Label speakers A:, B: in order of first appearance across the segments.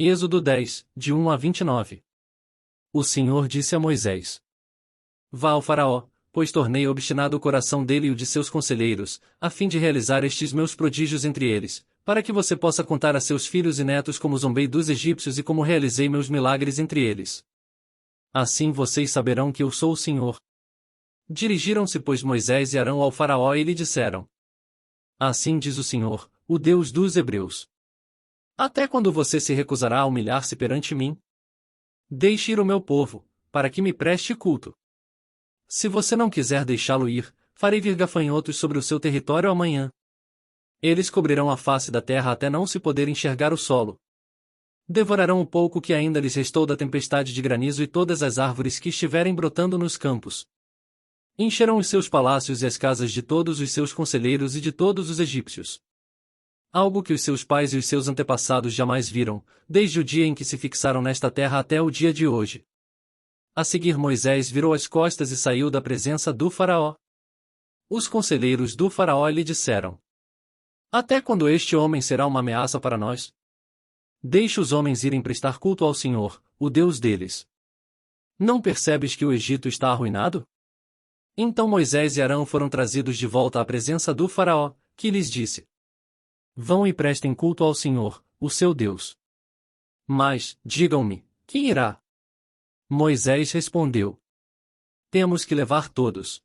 A: Êxodo 10, de 1 a 29. O Senhor disse a Moisés: Vá ao Faraó, pois tornei obstinado o coração dele e o de seus conselheiros, a fim de realizar estes meus prodígios entre eles, para que você possa contar a seus filhos e netos como zombei dos egípcios e como realizei meus milagres entre eles. Assim vocês saberão que eu sou o Senhor. Dirigiram-se, pois, Moisés e Arão ao Faraó e lhe disseram: Assim diz o Senhor, o Deus dos Hebreus: Até quando você se recusará a humilhar-se perante mim? Deixe ir o meu povo, para que me preste culto. Se você não quiser deixá-lo ir, farei vir gafanhotos sobre o seu território amanhã. Eles cobrirão a face da terra até não se poder enxergar o solo. Devorarão o pouco que ainda lhes restou da tempestade de granizo e todas as árvores que estiverem brotando nos campos. Encherão os seus palácios e as casas de todos os seus conselheiros e de todos os egípcios. Algo que os seus pais e os seus antepassados jamais viram, desde o dia em que se fixaram nesta terra até o dia de hoje. A seguir Moisés virou as costas e saiu da presença do Faraó. Os conselheiros do Faraó lhe disseram: Até quando este homem será uma ameaça para nós? Deixe os homens irem prestar culto ao Senhor, o Deus deles. Não percebes que o Egito está arruinado? Então Moisés e Arão foram trazidos de volta à presença do Faraó, que lhes disse: Vão e prestem culto ao Senhor, o seu Deus. Mas, digam-me, quem irá? Moisés respondeu: Temos que levar todos.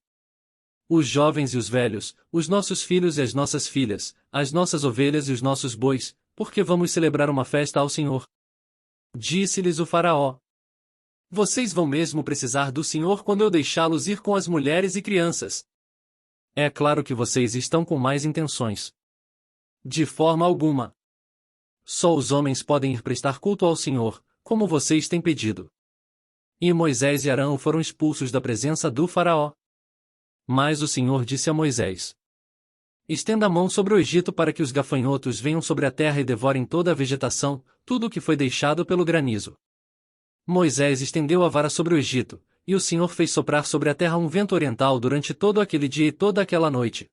A: Os jovens e os velhos, os nossos filhos e as nossas filhas, as nossas ovelhas e os nossos bois, porque vamos celebrar uma festa ao Senhor. Disse-lhes o Faraó: Vocês vão mesmo precisar do Senhor quando eu deixá-los ir com as mulheres e crianças. É claro que vocês estão com más intenções. De forma alguma. Só os homens podem ir prestar culto ao Senhor, como vocês têm pedido. E Moisés e Arão foram expulsos da presença do Faraó. Mas o Senhor disse a Moisés: Estenda a mão sobre o Egito para que os gafanhotos venham sobre a terra e devorem toda a vegetação, tudo o que foi deixado pelo granizo. Moisés estendeu a vara sobre o Egito, e o Senhor fez soprar sobre a terra um vento oriental durante todo aquele dia e toda aquela noite.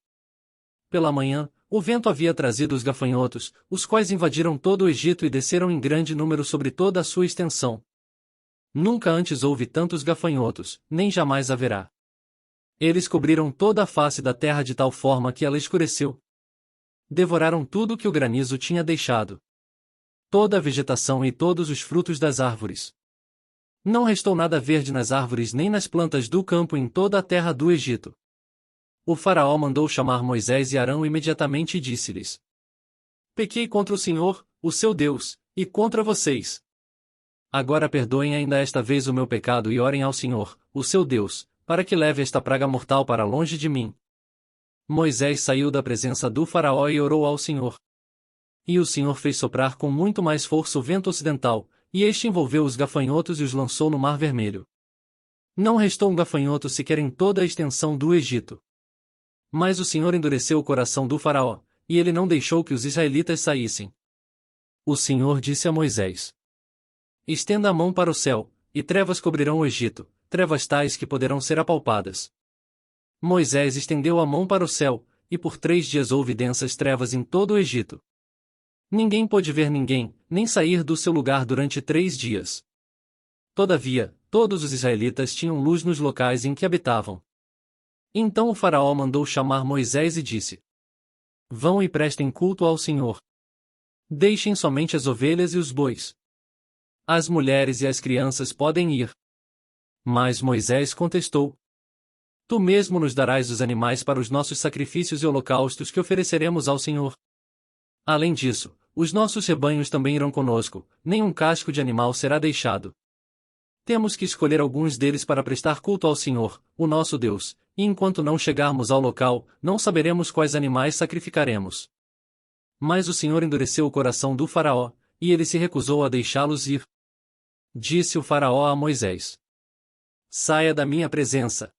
A: Pela manhã, o vento havia trazido os gafanhotos, os quais invadiram todo o Egito e desceram em grande número sobre toda a sua extensão. Nunca antes houve tantos gafanhotos, nem jamais haverá. Eles cobriram toda a face da terra de tal forma que ela escureceu. Devoraram tudo que o granizo tinha deixado. Toda a vegetação e todos os frutos das árvores. Não restou nada verde nas árvores nem nas plantas do campo em toda a terra do Egito. O Faraó mandou chamar Moisés e Arão imediatamente e disse-lhes: Pequei contra o Senhor, o seu Deus, e contra vocês. Agora perdoem ainda esta vez o meu pecado e orem ao Senhor, o seu Deus, para que leve esta praga mortal para longe de mim. Moisés saiu da presença do Faraó e orou ao Senhor. E o Senhor fez soprar com muito mais força o vento ocidental, e este envolveu os gafanhotos e os lançou no Mar Vermelho. Não restou um gafanhoto sequer em toda a extensão do Egito. Mas o Senhor endureceu o coração do Faraó, e ele não deixou que os israelitas saíssem. O Senhor disse a Moisés: Estenda a mão para o céu, e trevas cobrirão o Egito, trevas tais que poderão ser apalpadas. Moisés estendeu a mão para o céu, e por 3 dias houve densas trevas em todo o Egito. Ninguém pôde ver ninguém, nem sair do seu lugar durante 3 dias. Todavia, todos os israelitas tinham luz nos locais em que habitavam. Então o Faraó mandou chamar Moisés e disse: Vão e prestem culto ao Senhor. Deixem somente as ovelhas e os bois. As mulheres e as crianças podem ir. Mas Moisés contestou: Tu mesmo nos darás os animais para os nossos sacrifícios e holocaustos que ofereceremos ao Senhor. Além disso, os nossos rebanhos também irão conosco, nenhum casco de animal será deixado. Temos que escolher alguns deles para prestar culto ao Senhor, o nosso Deus, e enquanto não chegarmos ao local, não saberemos quais animais sacrificaremos. Mas o Senhor endureceu o coração do Faraó, e ele se recusou a deixá-los ir. Disse o Faraó a Moisés: Saia da minha presença.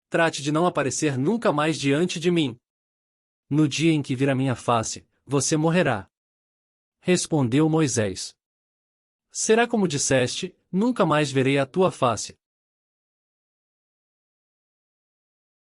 A: Trate de não aparecer nunca mais diante de mim. No dia em que vir a minha face, você morrerá. Respondeu Moisés: Será como disseste, nunca mais verei a tua face.